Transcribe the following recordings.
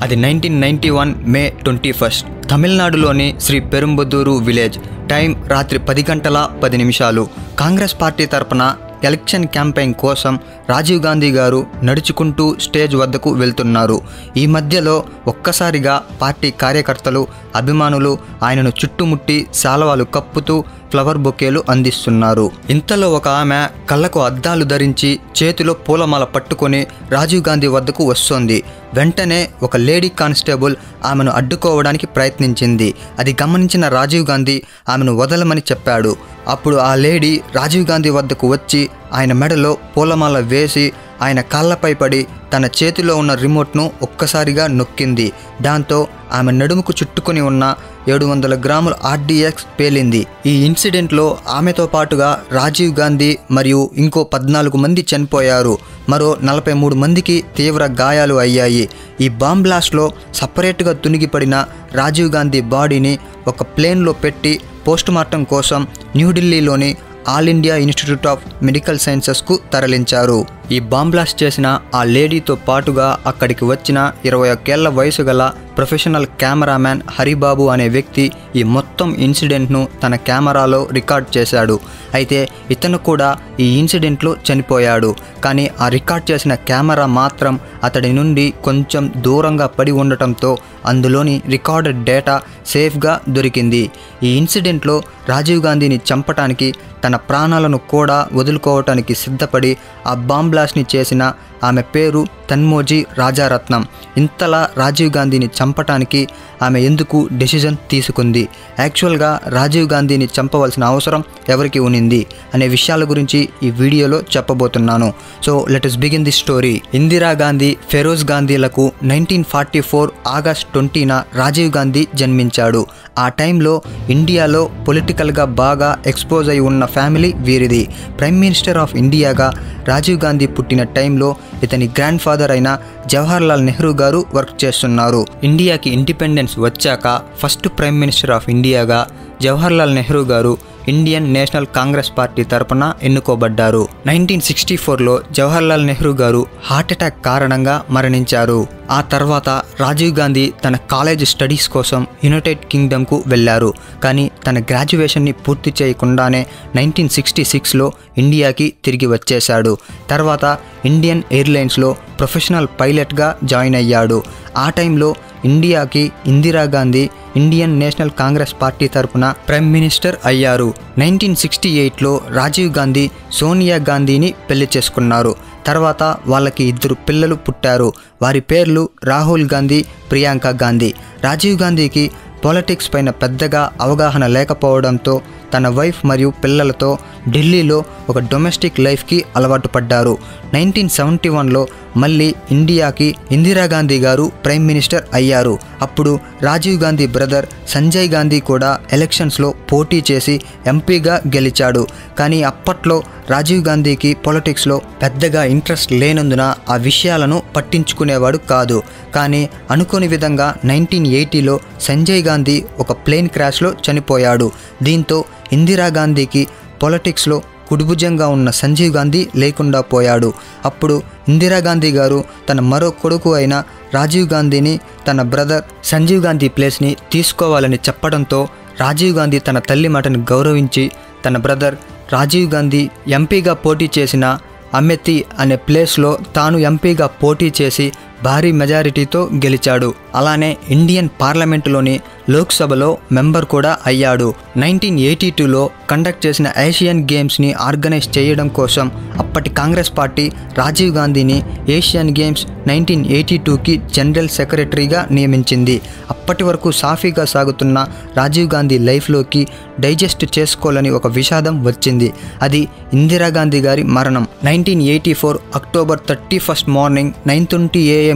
అది 1991 మే 21 తమిళనాడులోని Shri పెరుంబదూరు village. Time రాత్రి 10 గంటల 10 నిమిషాలు. కాంగ్రెస్ పార్టీ తరపున ఎలక్షన్ క్యాంపెయిన్ కోసం రాజీవ్ గాంధీ గారు నడుచుకుంటూ స్టేజ్ వద్దకు వెళ్తున్నారు. ఈ మధ్యలో ఒక్కసారిగా పార్టీ కార్యకర్తలు, అభిమానులు ఆయనను చుట్టుముట్టి శాలువాలు కప్పుతూ ఫ్లవర్ బొకేలు అందిస్తున్నారు. ఇంతలో ఒక ఆమె కళ్ళకు అద్దాలు ధరించి చేతిలో పూలమాల పట్టుకొని రాజీవ్ గాంధీ వద్దకు వస్తోంది. వెంటనే ఒక లేడీ కానిస్టేబుల్ ఆమెను అడ్డుకోవడానికి ప్రయత్నించింది. అది గమనించిన రాజీవ్ గాంధీ ఆమెను వదలమని చెప్పాడు. అప్పుడు ఆ లేడీ రాజీవ్ గాంధీ వద్దకు వచ్చి ఆయన మెడలో పూలమాల వేసి ఆయన కాళ్ళపై పడి తన చేతిలో ఉన్న రిమోట్ను ఒక్కసారిగా నొక్కింది. దాంతో ఆమె నడుముకు చుట్టుకొని ఉన్న 700 గ్రాముల RDX పేలింది. ఈ ఇన్సిడెంట్లో ఆమెతో పాటుగా రాజీవ్ గాంధీ మరియు ఇంకో 14 మంది చనిపోయారు. మరో 43 మందికి తీవ్ర గాయాలు అయ్యాయి. ఈ బాంబ్ బ్లాస్ట్లో సపరేట్గా తునిగిపడిన రాజీవ్ గాంధీ బాడీని ఒక ప్లేన్లో పెట్టి పోస్టుమార్టం కోసం న్యూఢిల్లీలోని All India Institute of Medical సైన్సెస్కు తరలించారు. ఈ బాంబ్ బ్లాస్ట్ చేసిన ఆ లేడీతో పాటుగా అక్కడికి వచ్చిన 21 ఏళ్ల వయసు గల ప్రొఫెషనల్ కెమెరామ్యాన్ హరిబాబు అనే వ్యక్తి ఈ మొత్తం ఇన్సిడెంట్ను తన కెమెరాలో రికార్డ్ చేశాడు. అయితే ఇతను కూడా ఈ ఇన్సిడెంట్లో చనిపోయాడు. కానీ ఆ రికార్డ్ చేసిన కెమెరా మాత్రం అతడి నుండి కొంచెం దూరంగా పడి ఉండటంతో అందులోని రికార్డెడ్ డేటా సేఫ్గా దొరికింది. ఈ ఇన్సిడెంట్లో రాజీవ్ గాంధీని చంపటానికి, తన ప్రాణాలను కూడా వదులుకోవటానికి సిద్ధపడి ఆ బాంబ్ బ్లాస్ట్ని చేసిన ఆమె పేరు తన్మోజీ రాజారత్నం. ఇంతలా రాజీవ్ గాంధీని చంపటానికి ఆమె ఎందుకు డెసిజన్ తీసుకుంది, యాక్చువల్గా రాజీవ్ గాంధీని చంపవలసిన అవసరం ఎవరికి ఉనింది అనే విషయాల గురించి ఈ వీడియోలో చెప్పబోతున్నాను. So let us begin the story. Indira Gandhi, Feroze గాంధీలకు 1944 ఆగస్ట్ 20న రాజీవ్ గాంధీ జన్మించాడు. ఆ టైంలో ఇండియాలో పొలిటికల్గా బాగా ఎక్స్పోజ్ అయి ఉన్న ఫ్యామిలీ వీరిది. ప్రైమ్ మినిస్టర్ ఆఫ్ ఇండియాగా రాజీవ్ గాంధీ పుట్టిన టైంలో ఇతని గ్రాండ్ ఫాదర్ అయిన జవహర్లాల్ నెహ్రూ గారు వర్క్ చేస్తున్నారు. ఇండియాకి ఇండిపెండెన్స్ వచ్చాక ఫస్ట్ ప్రైమ్ మినిస్టర్ ఆఫ్ ఇండియాగా జవహర్లాల్ నెహ్రూ గారు ఇండియన్ నేషనల్ కాంగ్రెస్ పార్టీ తరపున ఎన్నుకోబడ్డారు. 1964లో జవహర్లాల్ నెహ్రూ గారు హార్ట్అటాక్ కారణంగా మరణించారు. ఆ తర్వాత రాజీవ్ గాంధీ తన కాలేజ్ స్టడీస్ కోసం యునైటెడ్ కింగ్డమ్కు వెళ్లారు. కానీ తన గ్రాడ్యుయేషన్ని పూర్తి చేయకుండానే 1966లో ఇండియాకి తిరిగి వచ్చేశాడు. తర్వాత ఇండియన్ ఎయిర్లైన్స్లో ప్రొఫెషనల్ పైలట్గా జాయిన్ అయ్యాడు. ఆ టైంలో ఇండియాకి Indira Gandhi Indian national Congress party తరపున ప్రైమ్ మినిస్టర్ అయ్యారు. 1968లో రాజీవ్ గాంధీ సోనియా గాంధీని పెళ్లి చేసుకున్నారు. తర్వాత వాళ్ళకి 2 పిల్లలు పుట్టారు. వారి పేర్లు రాహుల్ గాంధీ, ప్రియాంక గాంధీ. రాజీవ్ గాంధీకి పాలిటిక్స్ పైన పెద్దగా అవగాహన లేకపోవడంతో తన వైఫ్ మరియు పిల్లలతో ఢిల్లీలో ఒక డొమెస్టిక్ లైఫ్కి అలవాటు పడ్డారు. 1971లో మళ్ళీ ఇండియాకి ఇందిరాగాంధీ గారు ప్రైమ్ మినిస్టర్ అయ్యారు. అప్పుడు రాజీవ్ గాంధీ బ్రదర్ సంజయ్ గాంధీ కూడా ఎలక్షన్స్లో పోటీ చేసి ఎంపీగా గెలిచాడు. కానీ అప్పట్లో రాజీవ్ గాంధీకి పొలిటిక్స్లో పెద్దగా ఇంట్రెస్ట్ లేనందున ఆ విషయాలను పట్టించుకునేవాడు కాదు. కానీ అనుకోని విధంగా 1980లో సంజయ్ గాంధీ ఒక ప్లేన్ క్రాష్లో చనిపోయాడు. దీంతో ఇందిరాగాంధీకి పొలిటిక్స్లో కుడిభుజంగా ఉన్న సంజీవ్ గాంధీ లేకుండా పోయాడు. అప్పుడు ఇందిరాగాంధీ గారు తన మరో కొడుకు అయిన రాజీవ్ గాంధీని తన బ్రదర్ సంజీవ్ గాంధీ ప్లేస్ని తీసుకోవాలని చెప్పడంతో రాజీవ్ గాంధీ తన తల్లి మాటను గౌరవించి తన బ్రదర్ రాజీవ్ గాంధీ ఎంపీగా పోటీ చేసిన అమేథీ అనే ప్లేస్లో తాను ఎంపీగా పోటీ చేసి భారీ మెజారిటీతో గెలిచాడు. అలానే ఇండియన్ పార్లమెంటులోని లోక్సభలో మెంబర్ కూడా అయ్యాడు. 1982లో కండక్ట్ చేసిన ఏషియన్ గేమ్స్ని ఆర్గనైజ్ చేయడం కోసం అప్పటి కాంగ్రెస్ పార్టీ రాజీవ్ గాంధీని ఏషియన్ గేమ్స్ 1982కి జనరల్ సెక్రటరీగా నియమించింది. అప్పటి వరకు సాఫీగా సాగుతున్న రాజీవ్ గాంధీ లైఫ్లోకి డైజెస్ట్ చేసుకోవాలని ఒక విషాదం వచ్చింది. అది ఇందిరాగాంధీ గారి మరణం. 1984 అక్టోబర్ 31 మార్నింగ్ 9:20 AM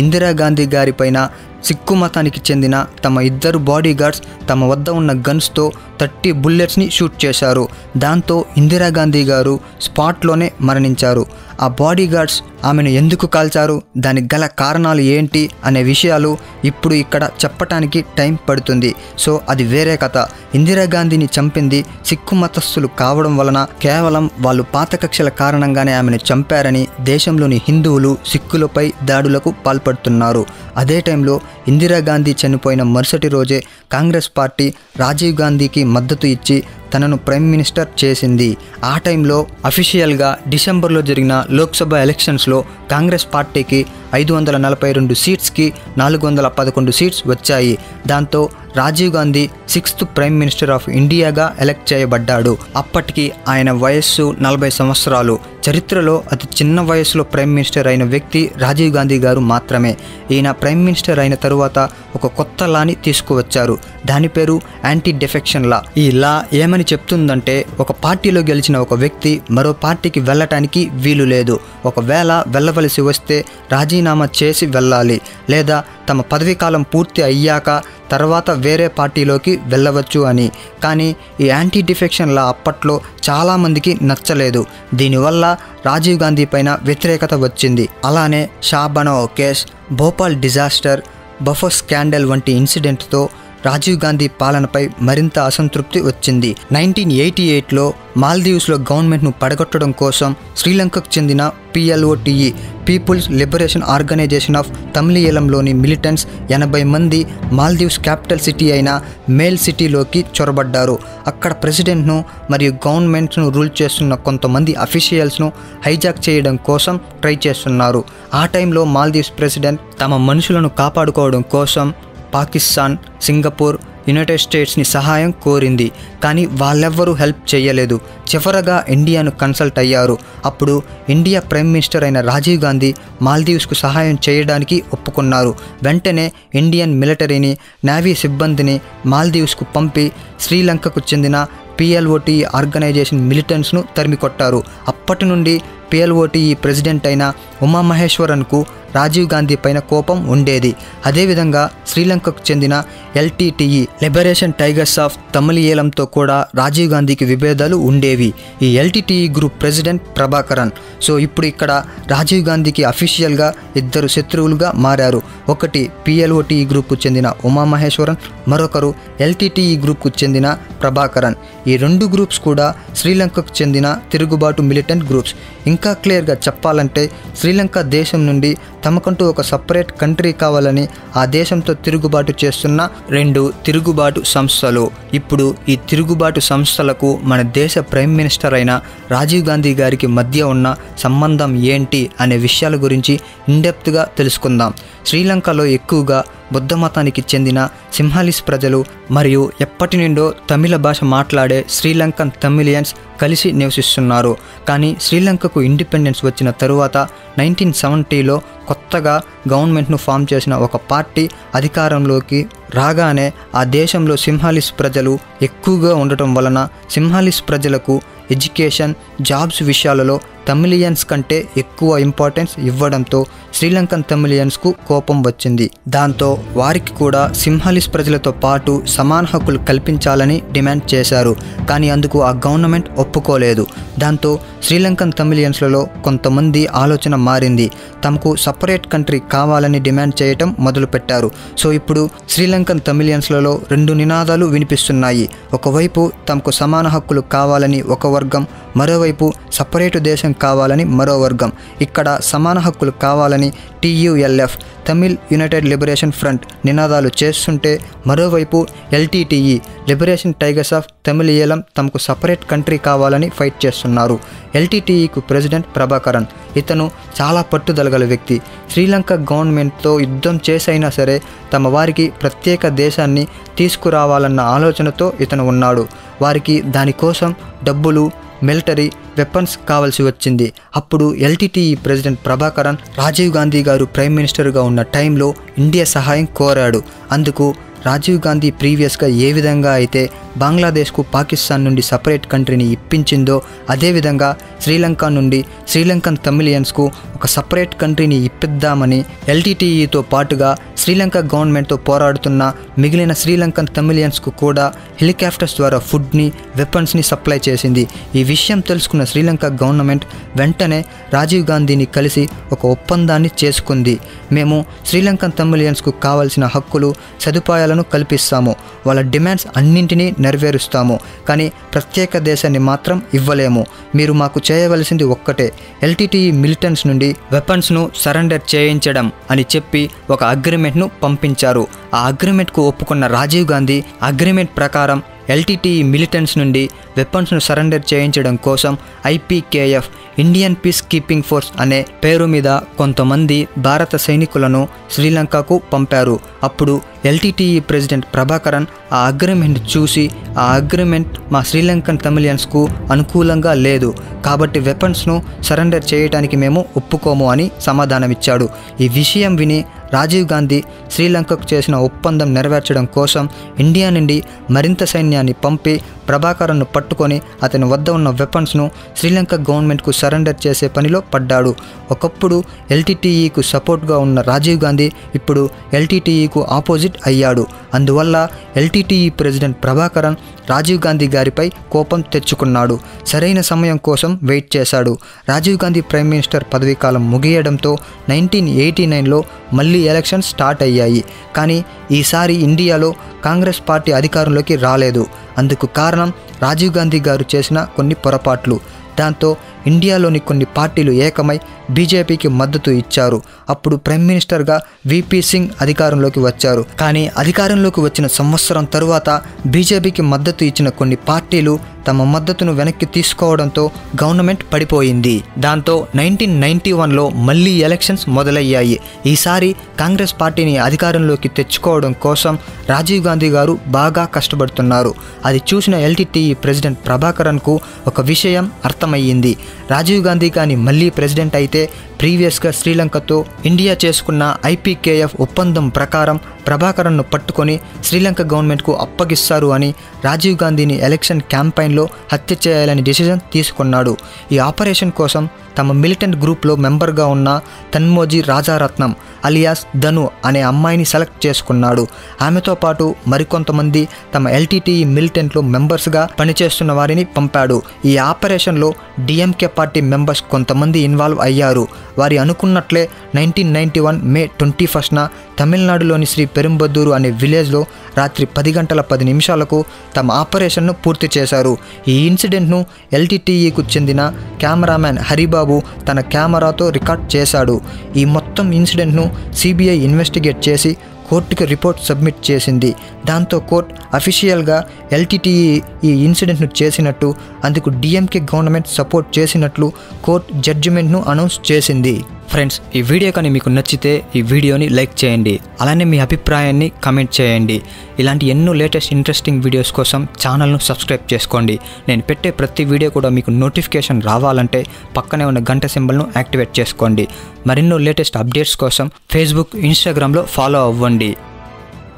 ఇందిరాగాంధీ గారి పైన సిక్కు మతానికి చెందిన తమ 2 బాడీ గార్డ్స్ తమ వద్ద ఉన్న గన్స్తో 30 బుల్లెట్స్ని షూట్ చేశారు. దాంతో ఇందిరాగాంధీ గారు స్పాట్లోనే మరణించారు. ఆ బాడీ గార్డ్స్ ఆమెను ఎందుకు కాల్చారు, దానికి గల కారణాలు ఏంటి అనే విషయాలు ఇప్పుడు ఇక్కడ చెప్పటానికి టైం పడుతుంది. సో అది వేరే కథ. ఇందిరాగాంధీని చంపింది సిక్కు మతస్థులు కావడం వలన కేవలం వాళ్ళు పాత కక్షల కారణంగానే ఆమెను చంపారని దేశంలోని హిందువులు సిక్కులపై దాడులకు పాల్పడుతున్నారు. అదే టైంలో ఇందిరాగాంధీ చనిపోయిన మరుసటి రోజే కాంగ్రెస్ పార్టీ రాజీవ్ గాంధీకి మద్దతు ఇచ్చి తనను ప్రైమ్ మినిస్టర్ చేసింది. ఆ టైంలో అఫీషియల్గా డిసెంబర్లో జరిగిన లోక్సభ ఎలక్షన్స్లో కాంగ్రెస్ పార్టీకి 542 సీట్స్కి 411 సీట్స్ వచ్చాయి. దాంతో Rajiv Gandhi 6th prime minister of ఇండియాగా ఎలక్ట్ చేయబడ్డాడు. అప్పటికి ఆయన వయస్సు 40 సంవత్సరాలు. చరిత్రలో అతి చిన్న వయసులో ప్రైమ్ మినిస్టర్ అయిన వ్యక్తి రాజీవ్ గాంధీ గారు మాత్రమే. ఈయన ప్రైమ్ మినిస్టర్ అయిన తరువాత ఒక కొత్త లాని తీసుకువచ్చారు. దాని పేరు యాంటీ డిఫెక్షన్ లా. ఈ లా ఏమని చెప్తుందంటే, ఒక పార్టీలో గెలిచిన ఒక వ్యక్తి మరో పార్టీకి వెళ్ళటానికి వీలు లేదు. ఒకవేళ వెళ్ళవలసి వస్తే రాజీనామా చేసి వెళ్ళాలి, లేదా తమ పదవీకాలం పూర్తి అయ్యాక తర్వాత వేరే పార్టీలోకి వెళ్ళవచ్చు అని. కానీ ఈ యాంటీ డిఫెక్షన్ లా అప్పట్లో చాలామందికి నచ్చలేదు. దీనివల్ల రాజీవ్ గాంధీ పైన వ్యతిరేకత వచ్చింది. అలానే Shah Bano case, Bhopal disaster, Bofors scandal వంటి ఇన్సిడెంట్తో రాజీవ్ గాంధీ పాలనపై మరింత అసంతృప్తి వచ్చింది. 1988లో మాల్దీవ్స్లో గవర్నమెంట్ను పడగొట్టడం కోసం శ్రీలంకకు చెందిన PLOTE People's Liberation Organisation of తమిళీయంలోని మిలిటెంట్స్ 80 మంది మాల్దీవ్స్ క్యాపిటల్ సిటీ అయిన మేల్ సిటీలోకి చొరబడ్డారు. అక్కడ ప్రెసిడెంట్ను మరియు గవర్నమెంట్ను రూల్ చేస్తున్న కొంతమంది అఫీషియల్స్ను హైజాక్ చేయడం కోసం ట్రై చేస్తున్నారు. ఆ టైంలో మాల్దీవ్స్ ప్రెసిడెంట్ తమ మనుషులను కాపాడుకోవడం కోసం పాకిస్తాన్, సింగపూర్, యునైటెడ్ స్టేట్స్ని సహాయం కోరింది. కానీ వాళ్ళెవ్వరూ హెల్ప్ చేయలేదు. చివరగా ఇండియాను కన్సల్ట్ అయ్యారు. అప్పుడు ఇండియా ప్రైమ్ మినిస్టర్ అయిన రాజీవ్ గాంధీ మాల్దీవ్స్కు సహాయం చేయడానికి ఒప్పుకున్నారు. వెంటనే ఇండియన్ మిలిటరీని, నేవీ సిబ్బందిని మాల్దీవ్స్కు పంపి శ్రీలంకకు చెందిన PLOTE ఆర్గనైజేషన్ మిలిటెంట్స్ను తరిమికొట్టారు. అప్పటి నుండి PLOTE ప్రెసిడెంట్ అయిన ఉమామహేశ్వరన్కు రాజీవ్ గాంధీ పైన కోపం ఉండేది. అదేవిధంగా శ్రీలంకకు చెందిన LTTE లిబరేషన్ టైగర్స్ ఆఫ్ తమిళీయంతో కూడా రాజీవ్ గాంధీకి విభేదాలు ఉండేవి. ఈ LTTE group president Prabhakaran. So ఇప్పుడు ఇక్కడ రాజీవ్ గాంధీకి అఫీషియల్గా ఇద్దరు శత్రువులుగా మారారు. ఒకటి PLOTE గ్రూప్కు చెందిన ఉమామహేశ్వరన్, మరొకరు LTTE గ్రూప్కు చెందిన ప్రభాకరన్. ఈ రెండు గ్రూప్స్ కూడా శ్రీలంకకు చెందిన తిరుగుబాటు మిలిటెంట్ గ్రూప్స్. ఇంకా క్లియర్గా చెప్పాలంటే శ్రీలంక దేశం నుండి తమకంటూ ఒక సపరేట్ కంట్రీ కావాలని ఆ దేశంతో తిరుగుబాటు చేస్తున్న రెండు తిరుగుబాటు సంస్థలు. ఇప్పుడు ఈ తిరుగుబాటు సంస్థలకు మన దేశ ప్రైమ్ మినిస్టర్ అయిన రాజీవ్ గాంధీ గారికి మధ్య ఉన్న సంబంధం ఏంటి అనే విషయాల గురించి ఇన్డెప్త్గా తెలుసుకుందాం. శ్రీలంకలో ఎక్కువగా బుద్ధ మతానికి చెందిన సింహాలీస్ ప్రజలు మరియు ఎప్పటి నుండో తమిళ భాష మాట్లాడే శ్రీలంకన్ తమిళియన్స్ కలిసి నివసిస్తున్నారు. కానీ శ్రీలంకకు ఇండిపెండెన్స్ వచ్చిన తరువాత 1970లో కొత్తగా గవర్నమెంట్ను ఫామ్ చేసిన ఒక పార్టీ అధికారంలోకి రాగానే ఆ దేశంలో సింహాలీస్ ప్రజలు ఎక్కువగా ఉండటం వలన సింహాలీస్ ప్రజలకు ఎడ్యుకేషన్, జాబ్స్ విషయాలలో తమిళియన్స్ కంటే ఎక్కువ ఇంపార్టెన్స్ ఇవ్వడంతో శ్రీలంకన్ తమిళియన్స్కు కోపం వచ్చింది. దాంతో వారికి కూడా సింహాలీస్ ప్రజలతో పాటు సమాన హక్కులు కల్పించాలని డిమాండ్ చేశారు. కానీ అందుకు ఆ గవర్నమెంట్ ఒప్పుకోలేదు. దాంతో శ్రీలంకన్ తమిళియన్స్లలో కొంతమంది ఆలోచన మారింది. తమకు సపరేట్ కంట్రీ కావాలని డిమాండ్ చేయటం మొదలుపెట్టారు. సో ఇప్పుడు శ్రీలంకన్ తమిళియన్స్లలో రెండు నినాదాలు వినిపిస్తున్నాయి. ఒకవైపు తమకు సమాన హక్కులు కావాలని ఒక వర్గం, మరోవైపు సపరేటు దేశం కావాలని మరో వర్గం. ఇక్కడ సమాన హక్కులు కావాలని TULF Tamil United liberation front నినాదాలు చేస్తుంటే, మరోవైపు LTTE లిబరేషన్ టైగర్స్ ఆఫ్ తమిళీయం తమకు సపరేట్ కంట్రీ కావాలని ఫైట్ చేస్తున్నారు. LTTEకు ప్రెసిడెంట్ ప్రభాకరన్. ఇతను చాలా పట్టుదలగల వ్యక్తి. శ్రీలంక గవర్నమెంట్తో యుద్ధం చేసైనా సరే తమ వారికి ప్రత్యేక దేశాన్ని తీసుకురావాలన్న ఆలోచనతో ఇతను ఉన్నాడు. వారికి దానికోసం డబ్బులు, మిలిటరీ, వెపన్స్ కావాల్సి వచ్చింది. అప్పుడు LTTE ప్రెసిడెంట్ ప్రభాకరన్ రాజీవ్ గాంధీ గారు ప్రైమ్ మినిస్టర్గా ఉన్న టైంలో ఇండియా సహాయం కోరాడు. అందుకు రాజీవ్ గాంధీ ప్రీవియస్గా ఏ విధంగా అయితే బంగ్లాదేశ్కు పాకిస్తాన్ నుండి సపరేట్ కంట్రీని ఇప్పించిందో అదేవిధంగా శ్రీలంక నుండి శ్రీలంకన్ తమిళియన్స్కు ఒక సపరేట్ కంట్రీని ఇప్పిద్దామని ఎల్టీటీఈతో పాటుగా శ్రీలంక గవర్నమెంట్తో పోరాడుతున్న మిగిలిన శ్రీలంకన్ తమిళియన్స్కు కూడా హెలికాప్టర్స్ ద్వారా ఫుడ్ని వెపన్స్ని సప్లై చేసింది. ఈ విషయం తెలుసుకున్న శ్రీలంక గవర్నమెంట్ వెంటనే రాజీవ్ గాంధీని కలిసి ఒక ఒప్పందాన్ని చేసుకుంది. మేము శ్రీలంకన్ తమిళియన్స్కు కావాల్సిన హక్కులు సదుపాయాలను కల్పిస్తాము, వాళ్ళ డిమాండ్స్ అన్నింటినీ నెరవేరుస్తాము, కానీ ప్రత్యేక దేశాన్ని మాత్రం ఇవ్వలేము. మీరు మాకు చేయవలసింది ఒక్కటే, ఎల్టీటీఈ మిలిటెంట్స్ నుండి వెపన్స్ను సరెండర్ చేయించడం అని చెప్పి ఒక అగ్రిమెంట్ను పంపించారు. ఆ అగ్రిమెంట్కు ఒప్పుకున్న రాజీవ్ గాంధీ అగ్రిమెంట్ ప్రకారం ఎల్టీటీఈ మిలిటెంట్స్ నుండి వెపన్స్ను సరెండర్ చేయించడం కోసం IPKF Indian piece keeping force అనే పేరు మీద కొంతమంది భారత సైనికులను శ్రీలంకకు పంపారు. అప్పుడు ఎల్టీటీఈ ప్రెసిడెంట్ ప్రభాకరన్ ఆ అగ్రిమెంట్ చూసి ఆ అగ్రిమెంట్ మా శ్రీలంకన్ తమిళియన్స్కు అనుకూలంగా లేదు, కాబట్టి వెపన్స్ను సరెండర్ చేయడానికి మేము ఒప్పుకోము అని సమాధానమిచ్చాడు. ఈ విషయం విని రాజీవ్ గాంధీ శ్రీలంకకు చేసిన ఒప్పందం నెరవేర్చడం కోసం ఇండియా నుండి మరింత సైన్యాన్ని పంపి ప్రభాకరన్ను పట్టుకొని అతని వద్ద ఉన్న వెపన్స్ను శ్రీలంక గవర్నమెంట్కు సరెండర్ చేసే పనిలో పడ్డాడు. ఒకప్పుడు ఎల్టీటీఈకు సపోర్ట్గా ఉన్న రాజీవ్ గాంధీ ఇప్పుడు ఎల్టీటీఈకు ఆపోజిట్ అయ్యాడు. అందువల్ల ఎల్టీటీఈ ప్రెసిడెంట్ ప్రభాకరన్ రాజీవ్ గాంధీ గారిపై కోపం తెచ్చుకున్నాడు. సరైన సమయం కోసం వెయిట్ చేశాడు. రాజీవ్ గాంధీ ప్రైమ్ మినిస్టర్ పదవీకాలం ముగియడంతో 1989లో మళ్ళీ ఎలక్షన్ స్టార్ట్ అయ్యాయి. కానీ ఈసారి ఇండియాలో కాంగ్రెస్ పార్టీ అధికారంలోకి రాలేదు. అందుకు కారణం రాజీవ్ గాంధీ గారు చేసిన కొన్ని పొరపాట్లు. దాంతో ఇండియాలోని కొన్ని పార్టీలు ఏకమై బీజేపీకి మద్దతు ఇచ్చారు. అప్పుడు ప్రైమ్ మినిస్టర్గా వీపీ సింగ్ అధికారంలోకి వచ్చారు. కానీ అధికారంలోకి వచ్చిన సంవత్సరం తరువాత బీజేపీకి మద్దతు ఇచ్చిన కొన్ని పార్టీలు తమ మద్దతును వెనక్కి తీసుకోవడంతో గవర్నమెంట్ పడిపోయింది. దాంతో 1991లో మళ్ళీ ఎలక్షన్స్ మొదలయ్యాయి. ఈసారి కాంగ్రెస్ పార్టీని అధికారంలోకి తెచ్చుకోవడం కోసం రాజీవ్ గాంధీ గారు బాగా కష్టపడుతున్నారు. అది చూసిన ఎల్టీటీఈ ప్రెసిడెంట్ ప్రభాకరన్కు ఒక విషయం అర్థమయ్యింది. రాజీవ్ గాంధీ కానీ మళ్ళీ ప్రెసిడెంట్ అయితే ప్రీవియస్గా శ్రీలంకతో ఇండియా చేసుకున్న ఐపీకేఎఫ్ ఒప్పందం ప్రకారం ప్రభాకరన్ను పట్టుకొని శ్రీలంక గవర్నమెంట్కు అప్పగిస్తారు అని రాజీవ్ గాంధీని ఎలక్షన్ క్యాంపెయిన్లో హత్య చేయాలని డిసిజన్ తీసుకున్నాడు. ఈ ఆపరేషన్ కోసం తమ మిలిటెంట్ గ్రూప్లో మెంబర్గా ఉన్న తన్మోజీ రాజారత్నం అలియాస్ ధను అనే అమ్మాయిని సెలెక్ట్ చేసుకున్నాడు. ఆమెతో పాటు మరికొంతమంది తమ ఎల్టీటీఈ మిలిటెంట్లో మెంబర్స్గా పనిచేస్తున్న వారిని పంపాడు. ఈ ఆపరేషన్లో డిఎంకే పార్టీ మెంబర్స్ కొంతమంది ఇన్వాల్వ్ అయ్యారు. వారి అనుకున్నట్లే 1991 మే 21న తమిళనాడులోని శ్రీ పెరుంబదూరు అనే విలేజ్లో రాత్రి 10:10 తమ ఆపరేషన్ను పూర్తి చేశారు. ఈ ఇన్సిడెంట్ను ఎల్టీటీఈకు చెందిన కెమెరామ్యాన్ హరిబాబు తన కెమెరాతో రికార్డ్ చేశాడు. ఈ మొత్తం ఇన్సిడెంట్ను సిబిఐ ఇన్వెస్టిగేట్ చేసి కోర్టుకి రిపోర్ట్ సబ్మిట్ చేసింది. దాంతో కోర్టు అఫీషియల్గా ఎల్టీటీఈ ఈ ఇన్సిడెంట్ను చేసినట్టు, అందుకు డిఎంకే గవర్నమెంట్ సపోర్ట్ చేసినట్లు కోర్టు జడ్జిమెంట్ను అనౌన్స్ చేసింది. ఫ్రెండ్స్, ఈ వీడియో కానీ మీకు నచ్చితే ఈ వీడియోని లైక్ చేయండి, అలానే మీ అభిప్రాయాన్ని కమెంట్ చేయండి. ఇలాంటి ఎన్నో లేటెస్ట్ ఇంట్రెస్టింగ్ వీడియోస్ కోసం ఛానల్ను సబ్స్క్రైబ్ చేసుకోండి. నేను పెట్టే ప్రతి వీడియో కూడా మీకు నోటిఫికేషన్ రావాలంటే పక్కనే ఉన్న గంట సింబల్ను యాక్టివేట్ చేసుకోండి. మరెన్నో లేటెస్ట్ అప్డేట్స్ కోసం ఫేస్బుక్, ఇన్స్టాగ్రామ్లో ఫాలో అవ్వండి.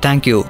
Thank you.